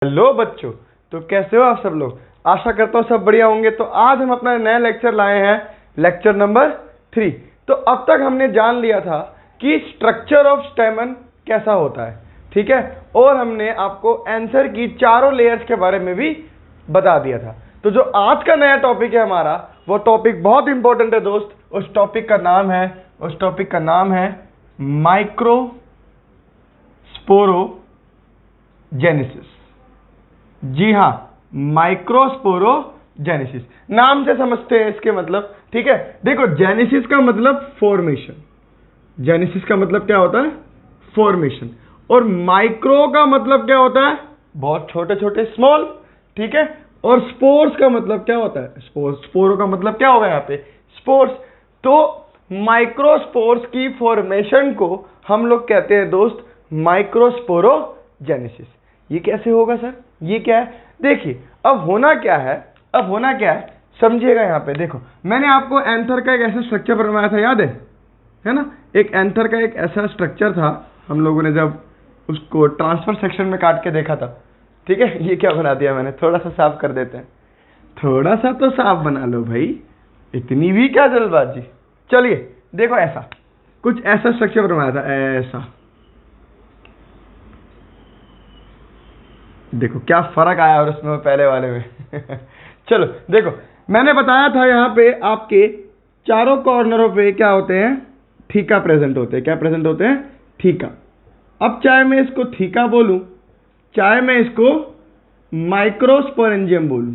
Hello बच्चों, तो कैसे हो आप सब लोग। आशा करता हूँ सब बढ़िया होंगे। तो आज हम अपना नया लेक्चर लाए हैं, लेक्चर नंबर 3। तो अब तक हमने जान लिया था कि स्ट्रक्चर ऑफ स्टेमन कैसा होता है, ठीक है, और हमने आपको आंसर की चारों लेयर्स के बारे में भी बता दिया था। तो जो आज का नया टॉपिक है हमारा, वो टॉपिक बहुत इंपॉर्टेंट है दोस्त। उस टॉपिक का नाम है माइक्रोस्पोरोजेनेसिस। जी हाँ, माइक्रोस्पोरोजेनेसिस नाम से समझते हैं इसके मतलब, ठीक है। देखो, जेनेसिस का मतलब फॉर्मेशन, जेनेसिस का मतलब क्या होता है, फॉर्मेशन। और माइक्रो का मतलब क्या होता है, बहुत छोटे छोटे, स्मॉल, ठीक है। और स्पोर्स का मतलब क्या होता है, स्पोरो का मतलब क्या होगा यहाँ पे, स्पोर्स। तो माइक्रोस्पोर्स की फॉर्मेशन को हम लोग कहते हैं दोस्त माइक्रोस्पोरोजेनेसिस। ये कैसे होगा सर, ये क्या है, देखिए अब होना क्या है, समझिएगा। यहाँ पे देखो, मैंने आपको एंथर का एक ऐसा स्ट्रक्चर बनवाया था, याद है ना। एक एंथर का एक ऐसा स्ट्रक्चर था, हम लोगों ने जब उसको ट्रांसफर सेक्शन में काट के देखा था, ठीक है। ये क्या बना दिया मैंने, थोड़ा सा साफ कर देते हैं, थोड़ा सा तो साफ बना लो भाई, इतनी भी क्या जल्दबाजी। चलिए देखो, ऐसा कुछ ऐसा स्ट्रक्चर बनवाया था, ऐसा। देखो क्या फर्क आया और उसमें पहले वाले में चलो देखो, मैंने बताया था यहाँ पे आपके चारों कॉर्नरों पे क्या होते हैं, थीका प्रेजेंट होते हैं। क्या प्रेजेंट होते हैं, थीका। अब चाहे मैं इसको थीका बोलूं, चाहे मैं इसको माइक्रोस्पोरेंजियम बोलूं,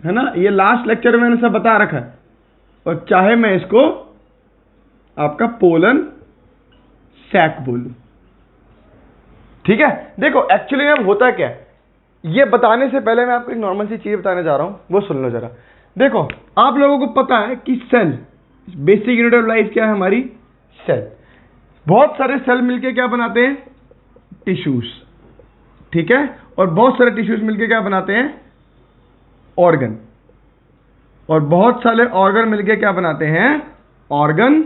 है ना, ये लास्ट लेक्चर में मैंने सब बता रखा है। और चाहे मैं इसको आपका पोलन सैक बोलूं, ठीक है। देखो एक्चुअली में होता क्या है, ये बताने से पहले मैं आपको एक नॉर्मल सी चीज बताने जा रहा हूं, वो सुन लो जरा। देखो, आप लोगों को पता है कि cell, basic unit of life क्या है हमारी, सेल। बहुत सारे सेल मिलके क्या बनाते हैं, टिश्यूज, ठीक है। और बहुत सारे टिश्यूज मिलके क्या बनाते हैं, ऑर्गन। और बहुत सारे ऑर्गन मिलके क्या बनाते हैं, ऑर्गन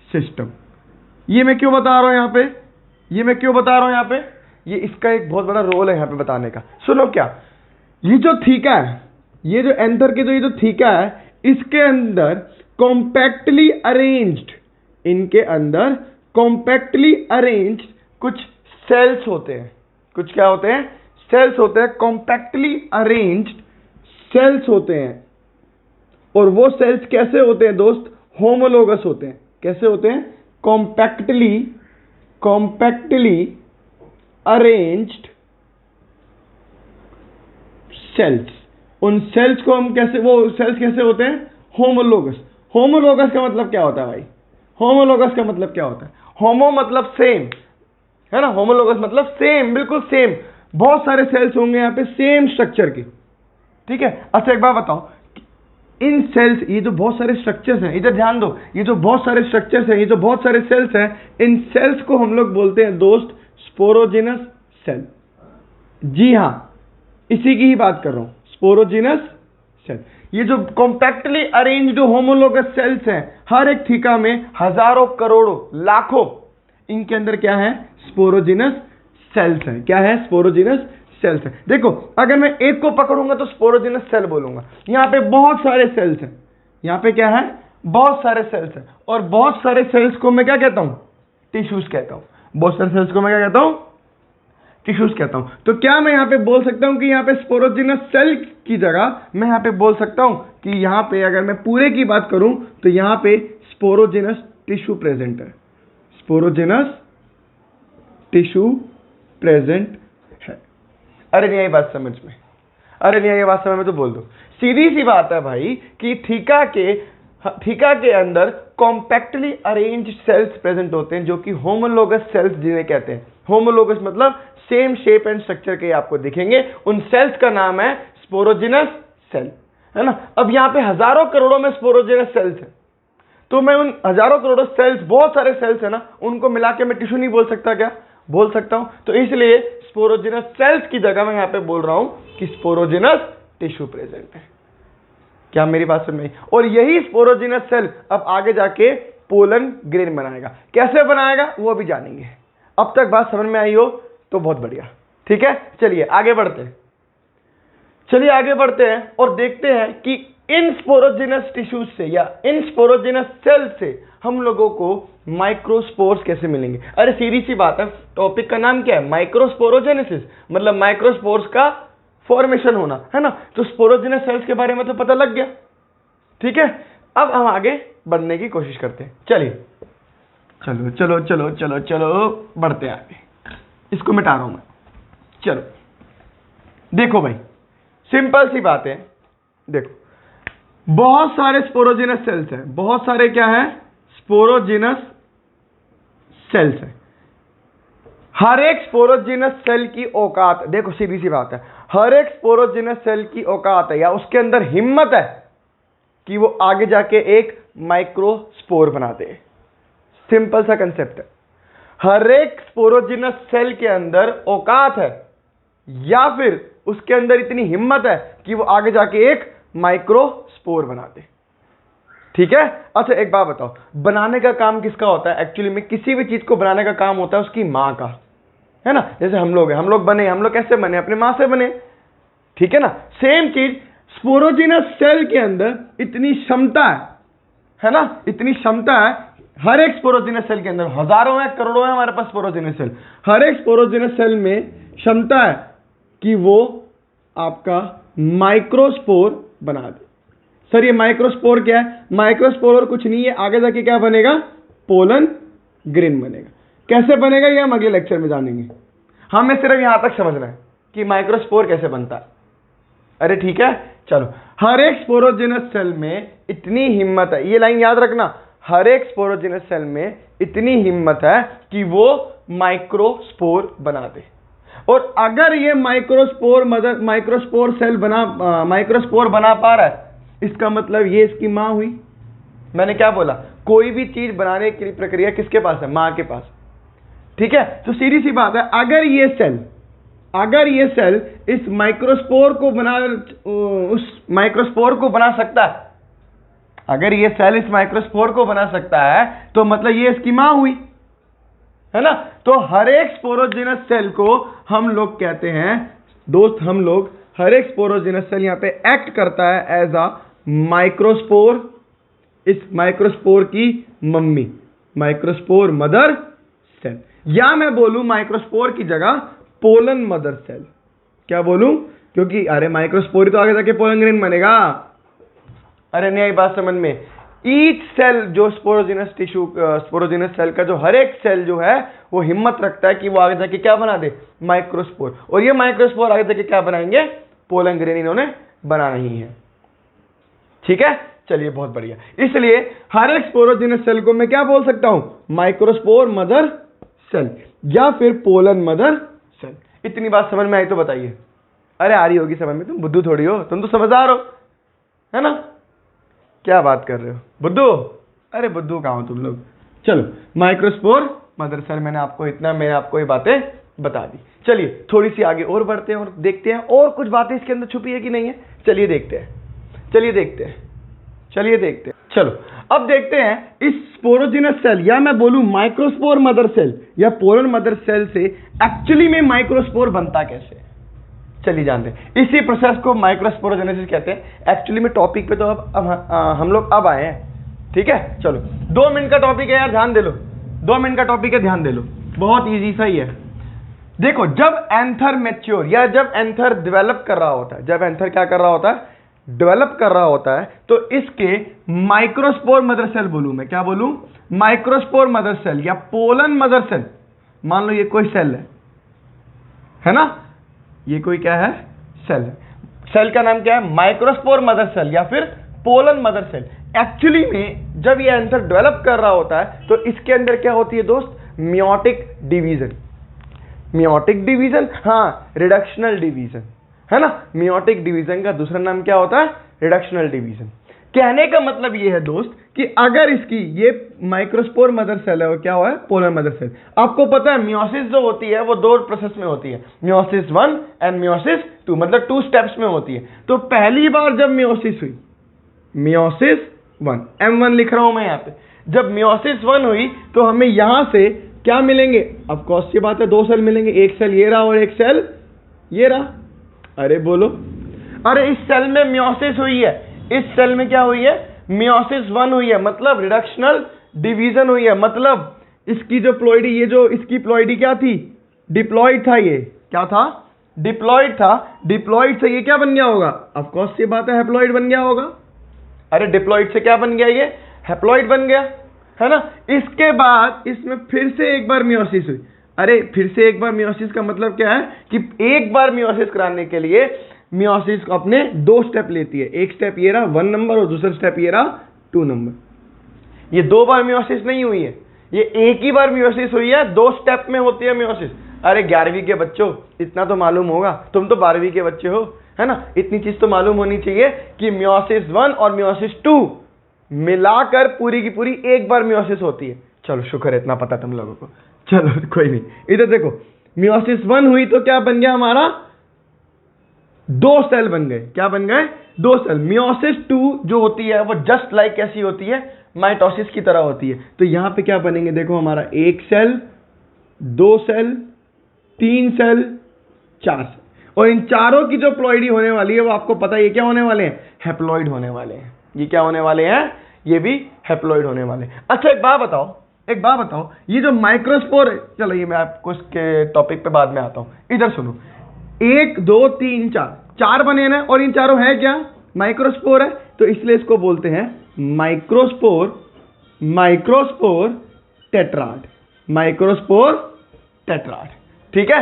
सिस्टम। ये मैं क्यों बता रहा हूं यहाँ पे, ये इसका एक बहुत बड़ा रोल है यहाँ पे बताने का। सुनो क्या, ये जो थीका है, ये जो एंथर के जो ये जो थीका है, इसके अंदर कॉम्पैक्टली अरेंज्ड, इनके अंदर कॉम्पैक्टली अरेंज्ड कुछ सेल्स होते हैं। कुछ क्या होते हैं, सेल्स होते हैं, कॉम्पैक्टली अरेंज्ड सेल्स होते हैं। और वो सेल्स कैसे होते हैं दोस्त, होमोलोगस होते हैं। कैसे होते हैं, कॉम्पैक्टली अरेंज्ड सेल्स। उन सेल्स को हम कैसे, वो सेल्स कैसे होते हैं, होमोलोगस। होमोलोगस का मतलब क्या होता है भाई, होमोलोगस का मतलब क्या होता है, होमो मतलब सेम, है ना, होमोलोगस मतलब सेम, बिल्कुल सेम। बहुत सारे सेल्स होंगे यहाँ पे सेम स्ट्रक्चर के, ठीक है। अच्छा एक बात बताओ, इन सेल्स, ये जो बहुत सारे स्ट्रक्चर्स हैं, इधर ध्यान दो, ये जो बहुत सारे स्ट्रक्चर्स हैं, ये जो बहुत सारे सेल्स हैं, इन सेल्स को हम लोग बोलते हैं दोस्त स्पोरोजिनस सेल। जी हां, इसी की ही बात कर रहा हूं, स्पोरोजिनस सेल। ये जो कॉम्पैक्टली अरेंज्ड होमोलोगस सेल्स हैं, हर एक थीका में हजारों, करोड़ों, लाखों, इनके अंदर क्या है, स्पोरोजिनस सेल्स हैं। क्या है, स्पोरोजिनस सेल्स हैं। देखो, अगर मैं एक को पकड़ूंगा तो स्पोरोजिनस सेल बोलूंगा। यहां पे बहुत सारे सेल्स हैं, यहां पे क्या है, बहुत सारे सेल्स हैं। और बहुत सारे सेल्स को मैं क्या कहता हूं, टिश्यूज कहता हूं। बहुत सारे सेल्स को मैं क्या कहता हूं, टिश्यूज कहता हूं। तो क्या मैं यहां पे बोल सकता हूं कि यहां पे स्पोरोजिनस सेल की जगह मैं यहां पे बोल सकता हूं कि यहां पे, अगर मैं पूरे की बात करूं तो यहां पे स्पोरोजिनस टिश्यू प्रेजेंट है, स्पोरोजिनस टिश्यू प्रेजेंट है। अरे नहीं आई बात समझ में, अरे नहीं आई बात समझ में, तो बोल दो। सीधी सी बात है भाई कि थीका के अंदर कॉम्पैक्टली अरेंज्ड सेल्स प्रेजेंट होते हैं, जो कि होमोलोगस सेल्स जिन्हें कहते हैं। होमोलोगस मतलब सेम शेप एंड स्ट्रक्चर के आपको दिखेंगे। उन सेल्स का नाम है स्पोरोजिनस सेल, है ना। अब यहां पे हजारों करोड़ों में स्पोरोजिनस सेल्स हैं, तो मैं उन हजारों करोड़ों सेल्स, बहुत सारे सेल्स है ना, उनको मिला के मैं टिश्यू नहीं बोल सकता क्या, बोल सकता हूं। तो इसलिए स्पोरोजिनस सेल्स की जगह मैं यहां पे बोल रहा हूं कि स्पोरोजिनस टिश्यू प्रेजेंट है। क्या मेरी बात समझ में आई? और यही स्पोरोजिनस सेल अब आगे जाके पोलन ग्रेन बनाएगा। कैसे बनाएगा वो भी जानेंगे। अब तक बात समझ में आई हो तो बहुत बढ़िया, ठीक। ठीक है, चलिए आगे बढ़ते हैं। चलिए आगे बढ़ते हैं और देखते हैं कि इन स्पोरोजिनस टिश्यूज से या इन स्पोरोजिनस सेल से हम लोगों को माइक्रोस्पोर्स कैसे मिलेंगे। अरे सीधी सी बात है, टॉपिक का नाम क्या है, माइक्रोस्पोरोजेनेसिस, मतलब माइक्रोस्पोर्स का फॉर्मेशन होना, है ना। तो स्पोरोजिनस सेल्स के बारे में तो पता लग गया, ठीक है। अब हम आगे बढ़ने की कोशिश करते हैं। चलिए चलो चलो चलो चलो चलो बढ़ते हैं आगे। इसको मिटा रहा हूं मैं। चलो देखो भाई, सिंपल सी बात है, देखो बहुत सारे स्पोरोजिनस सेल्स हैं, बहुत सारे क्या है, स्पोरोजिनस सेल्स हैं। हर एक स्पोरोजिनस सेल की औकात, देखो सीधी सी बात है, हर एक स्पोरोजिनस सेल की औकात है या उसके अंदर हिम्मत है कि वो आगे जाके एक माइक्रोस्पोर बना दे। सिंपल सा कंसेप्ट है, हर एक स्पोरोजिनस सेल के अंदर औकात है या फिर उसके अंदर इतनी हिम्मत है कि वो आगे जाके एक माइक्रोस्पोर बना दे, ठीक है। अच्छा एक बात बताओ, बनाने का काम किसका होता है एक्चुअली में? किसी भी चीज को बनाने का काम होता है उसकी मां का, है ना। जैसे हम लोग हैं, हम लोग बने, हम लोग कैसे बने, अपने मां से बने, ठीक है ना। सेम चीज स्पोरोजिनस सेल के अंदर इतनी क्षमता है ना, इतनी क्षमता है हर एक स्पोरोजिनस सेल के अंदर, हजारों है करोड़ों है हमारे पास स्पोरोजिनस सेल, हर एक स्पोरोजिनस सेल में क्षमता है कि वो आपका माइक्रोस्पोर बना दे। सर ये माइक्रोस्पोर क्या है? माइक्रोस्पोर और कुछ नहीं है, आगे जाके क्या बनेगा, पोलन ग्रेन बनेगा। कैसे बनेगा ये हम अगले लेक्चर में जानेंगे, हमें सिर्फ यहां तक समझना है कि माइक्रोस्पोर कैसे बनता है। अरे ठीक है, चलो हर एक स्पोरोजिनस सेल में इतनी हिम्मत है, ये लाइन याद रखना, हर एक स्पोरोजिनस सेल में इतनी हिम्मत है कि वो माइक्रोस्पोर बना दे। और अगर ये माइक्रोस्पोर सेल माइक्रोस्पोर बना पा रहा है, इसका मतलब ये इसकी मां हुई। मैंने क्या बोला, कोई भी चीज बनाने की प्रक्रिया किसके पास है, मां के पास, ठीक है। तो सीधी सी बात है, अगर ये सेल इस माइक्रोस्पोर को उस माइक्रोस्पोर को बना सकता है, अगर ये सेल इस माइक्रोस्पोर को बना सकता है तो मतलब ये इसकी मां हुई, है ना। तो हर एक स्पोरोजिनस सेल को हम लोग कहते हैं दोस्त, हम लोग हर एक स्पोरोजिनस सेल यहां पे एक्ट करता है एज अ माइक्रोस्पोर, इस माइक्रोस्पोर की मम्मी, माइक्रोस्पोर मदर सेल, या मैं बोलूं माइक्रोस्पोर की जगह पोलन मदर सेल। क्या बोलूं? क्योंकि अरे माइक्रोस्पोर ही तो आगे जाके पोलन ग्रेन बनेगा। अरे नहीं आई बात समझ में? ईच सेल जो स्पोरोजिनस सेल का जो हर एक सेल जो है वो हिम्मत रखता है कि वो आगे जाके क्या बना दे, माइक्रोस्पोर। और ये माइक्रोस्पोर आगे जाके क्या बनाएंगे, पोलन ग्रेन इन्होंने बनाना ही है, ठीक है। चलिए बहुत बढ़िया, इसलिए हर एक स्पोरोजिनस सेल को मैं क्या बोल सकता हूं, माइक्रोस्पोर मदर सेल या फिर पोलन मदर सेल। इतनी बात समझ में आई तो बताइए। अरे आ रही होगी समझ में, तुम बुद्धू थोड़ी हो, तुम तो समझदार हो, है ना। क्या बात कर रहे हो बुद्धू? अरे बुद्धू कहाँ हो तुम लोग। चलो माइक्रोस्पोर मदर सेल, मैंने आपको ये बातें बता दी। चलिए थोड़ी सी आगे और बढ़ते हैं और देखते हैं और कुछ बातें इसके अंदर छुपी है कि नहीं है। चलिए देखते हैं। चलो अब देखते हैं इस स्पोरोजिनस सेल या मैं बोलूं माइक्रोस्पोर मदर सेल या पोलन मदर सेल से एक्चुअली में माइक्रोस्पोर बनता कैसे। चलिए जानते हैं, इसी प्रोसेस को माइक्रोस्पोरोजेनेसिस कहते हैं। एक्चुअली में टॉपिक पे तो अब हम लोग अब आए हैं, ठीक है। चलो 2 मिनट का टॉपिक है यार, ध्यान दे लो, 2 मिनट का टॉपिक है, ध्यान दे लो, बहुत इजी सा ही है। देखो जब एंथर मैच्योर या जब एंथर डेवलप कर रहा होता है, जब एंथर क्या कर रहा होता है, डेवलप कर रहा होता है, तो इसके माइक्रोस्पोर मदर सेल बोलूं मैं, क्या बोलूं, माइक्रोस्पोर मदर सेल या पोलन मदर सेल। मान लो ये कोई सेल है ना, ये कोई क्या है, सेल है। सेल का नाम क्या है, माइक्रोस्पोर मदर सेल या फिर पोलन मदर सेल। एक्चुअली में जब ये एंथर डेवलप कर रहा होता है तो इसके अंदर क्या होती है दोस्त, मियोटिक डिवीजन। मियोटिक डिवीजन, हाँ रिडक्शनल डिवीजन, है ना। मियोटिक डिवीजन का दूसरा नाम क्या होता है, रिडक्शनल डिवीजन। कहने का मतलब ये है दोस्त कि अगर इसकी ये माइक्रोस्पोर मदर सेल है और क्या हुआ है, पोलन मदर सेल। आपको पता है मियोसिस जो होती है वो 2 प्रोसेस में होती है, मियोसिस 1 एंड मियोसिस 2, मतलब 2 स्टेप्स में होती है। तो पहली बार जब मियोसिस हुई, मियोसिस 1, M1 लिख रहा हूं मैं यहां पे, जब मियोसिस 1 हुई तो हमें यहां से क्या मिलेंगे, ऑफ कोर्स ये बात है 2 सेल मिलेंगे, एक सेल ये रहा और एक सेल ये रहा, अरे बोलो, अरे इस सेल में मियोसिस हुई है, इस सेल में क्या हुई है, मियोसिस 1 हुई है, मतलब रिडक्शनल डिवीजन हुई है, मतलब इसकी जो प्लॉइडी, ये जो इसकी प्लॉइडी क्या थी, डिप्लॉइड था, ये क्या था, डिप्लॉइड था, डिप्लॉइड से ये क्या बन गया होगा, ऑफ कोर्स ये बात है हैप्लॉइड बन गया होगा। अरे डिप्लॉइड से क्या बन गया, ये हैप्लॉइड बन गया, है ना। इसके बाद इसमें फिर से एक बार मियोसिस हुई। अरे फिर से एक बार मियोसिस का मतलब क्या है कि एक बार मियोसिस कराने के लिए मियोसिस को अपने 2 स्टेप लेती है। एक स्टेप ये रहा 1 नंबर और दूसरा स्टेप ये रहा 2 नंबर। ये 2 बार मियोसिस नहीं हुई है, ये एक ही बार मियोसिस हुई है, 2 स्टेप में होती है मियोसिस। अरे 11वीं के बच्चों, इतना तो मालूम होगा, तुम तो 12वीं के बच्चे हो, है ना। इतनी चीज तो मालूम होनी चाहिए कि मियोसिस 1 और मियोसिस 2 मिलाकर पूरी की पूरी एक बार मियोसिस होती है। चलो शुक्र है इतना पता तुम लोगों को। चलो कोई नहीं, इधर देखो, मियोसिस 1 हुई तो क्या बन गया हमारा, 2 सेल बन गए। क्या बन गए, 2 सेल। मियोसिस 2 जो होती है वो जस्ट लाइक कैसी होती है, माइटोसिस की तरह होती है। तो यहां पे क्या बनेंगे, देखो हमारा 1 सेल, 2 सेल, 3 सेल, 4 सेल, और इन चारों की जो प्लॉइडी होने वाली है वो आपको पता है ये क्या होने वाले हैं, हैप्लॉइड होने वाले हैं। ये क्या होने वाले हैं, ये भी हैप्लॉइड होने वाले हैं। अच्छा एक बात बताओ, ये जो माइक्रोस्पोर है, चलो ये मैं आपको इसके टॉपिक पे बाद में आता हूं, इधर सुनो। 1 2 3 4 4 बने ना, और इन चारों है क्या, माइक्रोस्पोर है, तो इसलिए इसको बोलते हैं माइक्रोस्पोर टेट्राड, माइक्रोस्पोर टेट्राड। ठीक है,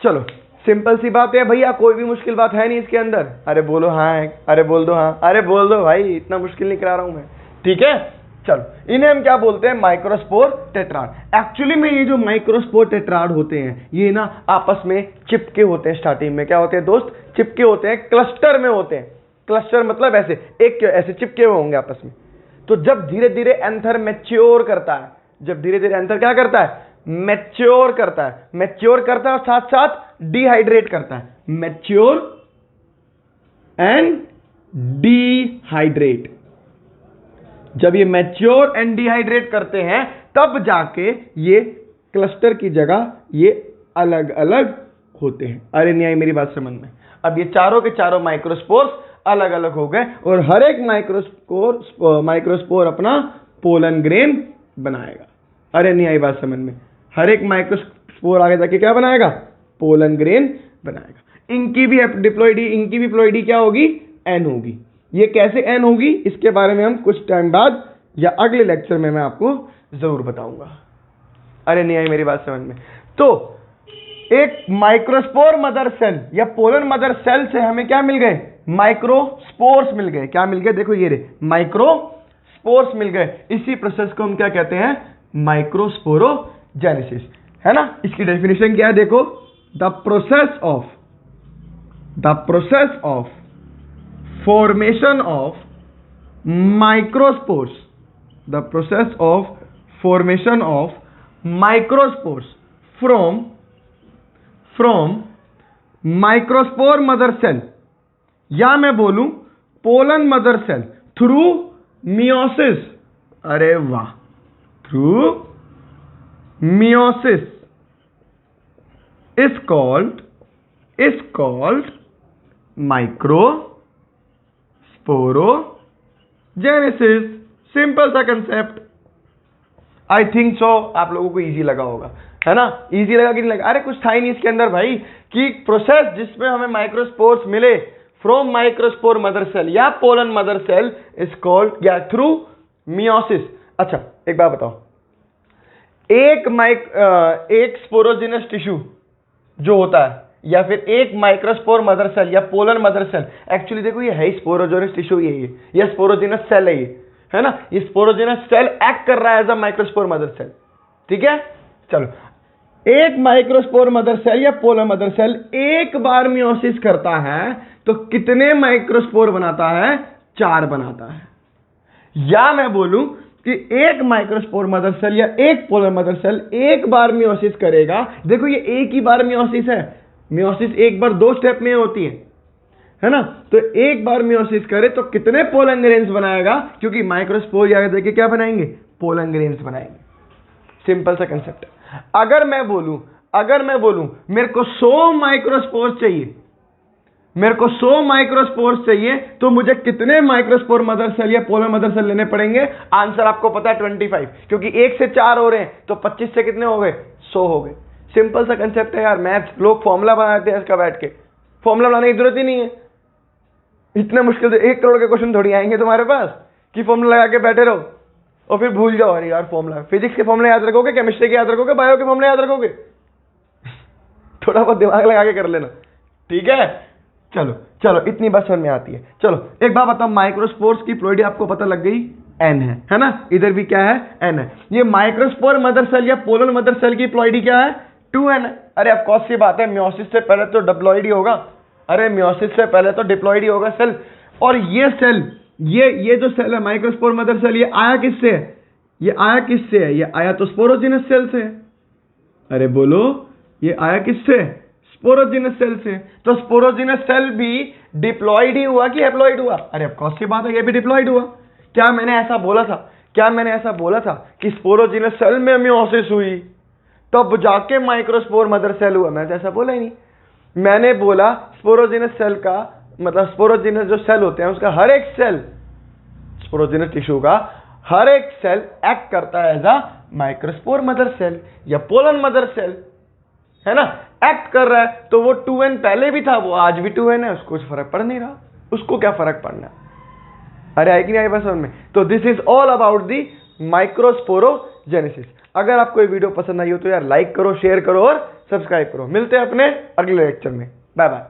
चलो सिंपल सी बात है भैया, कोई भी मुश्किल बात है नहीं इसके अंदर। अरे बोलो हाँ, अरे बोल दो हाँ, अरे बोल दो भाई, इतना मुश्किल नहीं करा रहा हूं मैं। ठीक है, चलो इन्हें हम क्या बोलते हैं, माइक्रोस्पोर टेट्राड। एक्चुअली में ये जो माइक्रोस्पोर टेट्राड होते हैं ये ना आपस में चिपके होते हैं। स्टार्टिंग में क्या होते हैं दोस्त, चिपके होते हैं, क्लस्टर में होते हैं। क्लस्टर मतलब ऐसे एक ऐसे चिपके हुए होंगे आपस में। तो जब धीरे धीरे एंथर मैच्योर करता है, जब धीरे धीरे एंथर क्या करता है, मैच्योर करता है और साथ साथ डिहाइड्रेट करता है, मैच्योर एंड डिहाइड्रेट। जब ये मैच्योर एंड डिहाइड्रेट करते हैं तब जाके ये क्लस्टर की जगह ये अलग अलग होते हैं। अरे नहीं आई मेरी बात समझ में। अब ये चारों के चारों माइक्रोस्पोर्स अलग अलग हो गए और हर एक माइक्रोस्पोर अपना पोलन ग्रेन बनाएगा। अरे नहीं आई बात समझ में, हर एक माइक्रोस्पोर आगे जाके क्या बनाएगा, पोलन ग्रेन बनाएगा। इनकी भी डिप्लॉइडी, इनकी भी प्लॉइडी क्या होगी, एन होगी। ये कैसे एन होगी इसके बारे में हम कुछ टाइम बाद या अगले लेक्चर में मैं आपको जरूर बताऊंगा। अरे नहीं आई मेरी बात समझ में। तो एक माइक्रोस्पोर मदर सेल या पोलन मदर सेल से हमें क्या मिल गए, माइक्रोस्पोर्स मिल गए। क्या मिल गए, देखो ये रे माइक्रोस्पोर्स मिल गए। इसी प्रोसेस को हम क्या कहते हैं, माइक्रोस्पोरोजेनेसिस, है ना। इसकी डेफिनेशन क्या है, देखो, the process of formation of microspores, the process of formation of microspores from microspore mother cell, या मैं बोलूं pollen mother cell through meiosis. अरे वाह, through meiosis is called microsporogenesis. Simple सा कंसेप्ट। आई थिंक सो आप लोगों को easy लगा होगा, है ना। इजी लगा कि नहीं लगा, अरे कुछ था ही नहीं इसके अंदर भाई, कि प्रोसेस जिसमें हमें माइक्रोस्पोर्स मिले फ्रॉम माइक्रोस्पोर मदर सेल या pollen mother cell is called या थ्रू मियोसिस। अच्छा एक बात बताओ, एक स्पोरोजिनस टिश्यू जो होता है या फिर एक माइक्रोस्पोर मदर सेल या पोलन मदर सेल, एक्चुअली देखो ये है ही स्पोरोजिनस टिश्यू, ये स्पोरोजिनस सेल है, ये है ना। ये स्पोरोजिनस सेल एक्ट कर रहा है as a microspore mother cell. ठीक है, चलो एक माइक्रोस्पोर मदर सेल या पोलन मदर सेल एक बार मियोसिस करता है तो कितने माइक्रोस्पोर बनाता है, 4 बनाता है। या मैं बोलूं कि एक माइक्रोस्पोर मदर सेल या एक पोलन मदर सेल एक बार मियोसिस करेगा, देखो ये एक ही बार मियोसिस है, मियोसिस एक बार 2 स्टेप में होती है ना। तो एक बार मियोसिस करे तो कितने पोलन ग्रेन्स बनाएगा, क्योंकि माइक्रोस्पोर या देखिए क्या बनाएंगे, पोलन ग्रेन्स बनाएंगे। सिंपल सा कंसेप्ट। अगर मैं बोलूं अगर मैं बोलूं मेरे को 100 माइक्रोस्पोर्स चाहिए, मेरे को 100 माइक्रोस्पोर्स चाहिए, तो मुझे कितने माइक्रोस्पोर मदर सेल या पोलर मदर सेल लेने पड़ेंगे? आंसर आपको पता है 25, क्योंकि 1 से 4 हो रहे हैं, तो 25 से कितने हो गए? 100 हो गए। सिंपल सा कंसेप्ट है यार, मैथ्स लोग फॉर्मूला बनाते हैं इसका बैठ के, फॉर्मूला बनाने की जरूरत ही नहीं है। इतने मुश्किल से 1 करोड़ के क्वेश्चन थोड़ी आएंगे तुम्हारे पास कि फॉर्मूला लगा के बैठे रहो और फिर भूल जाओ। अरे यार फॉर्मूला, फिजिक्स के फॉर्मूले याद रखोगे, केमिस्ट्री के याद रखोगे, बायो के फॉर्मूले याद रखोगे? थोड़ा बहुत दिमाग लगा के कर लेना, ठीक है? चलो चलो, इतनी बात समझ में आती है। चलो एक बात बताओ, माइक्रोस्पोर्स की प्लॉइडी आपको पता लग गई, एन है ना? इधर भी क्या है? एन है। ये माइक्रोस्पोर मदर सेल या पोलर मदर सेल की प्लॉइडी क्या है? 2n है। अरे ऑफ कोर्स सी बात है, म्योसिस से पहले तो डिप्लॉइड ही होगा। अरे म्योसिस से पहले तो डिप्लॉइड ही होगा सेल। और ये सेल, ये जो सेल है माइक्रोस्पोर मदर सेल, ये आया किससे है? ये आया किससे है? ये आया तो स्पोरोजिनस सेल से। अरे बोलो, ये आया किससे? स्पोरोजिनस सेल से। तो स्पोरोजिनस सेल भी डिप्लॉइड ही हुआ कि हैप्लॉइड हुआ? अरे ऑफ कोर्स सी बात है, ये भी डिप्लॉइड हुआ। क्या मैंने ऐसा बोला था? क्या मैंने ऐसा बोला था कि स्पोरोजिनस सेल में म्योसिस हुई तब जाके माइक्रोस्पोर मदर सेल हुआ? मैं तो ऐसा बोला ही नहीं। मैंने बोला स्पोरोजिनस सेल का मतलब, स्पोरोजिनस जो सेल होते हैं उसका हर एक सेल, स्पोरोजिनस टिश्यू का हर एक सेल एक्ट करता है as a microspore mother cell या पोलर मदर सेल, है ना? एक्ट कर रहा है, तो वो 2n पहले भी था, वो आज भी 2n है, उसको कुछ फर्क पड़ नहीं रहा। उसको क्या फर्क पड़ना? अरे आई कि नहीं आई बात समझ में? तो this is all about the microsporogenesis. अगर आपको ये वीडियो पसंद आई हो तो यार लाइक करो, शेयर करो और सब्सक्राइब करो। मिलते हैं अपने अगले लेक्चर में। Bye bye.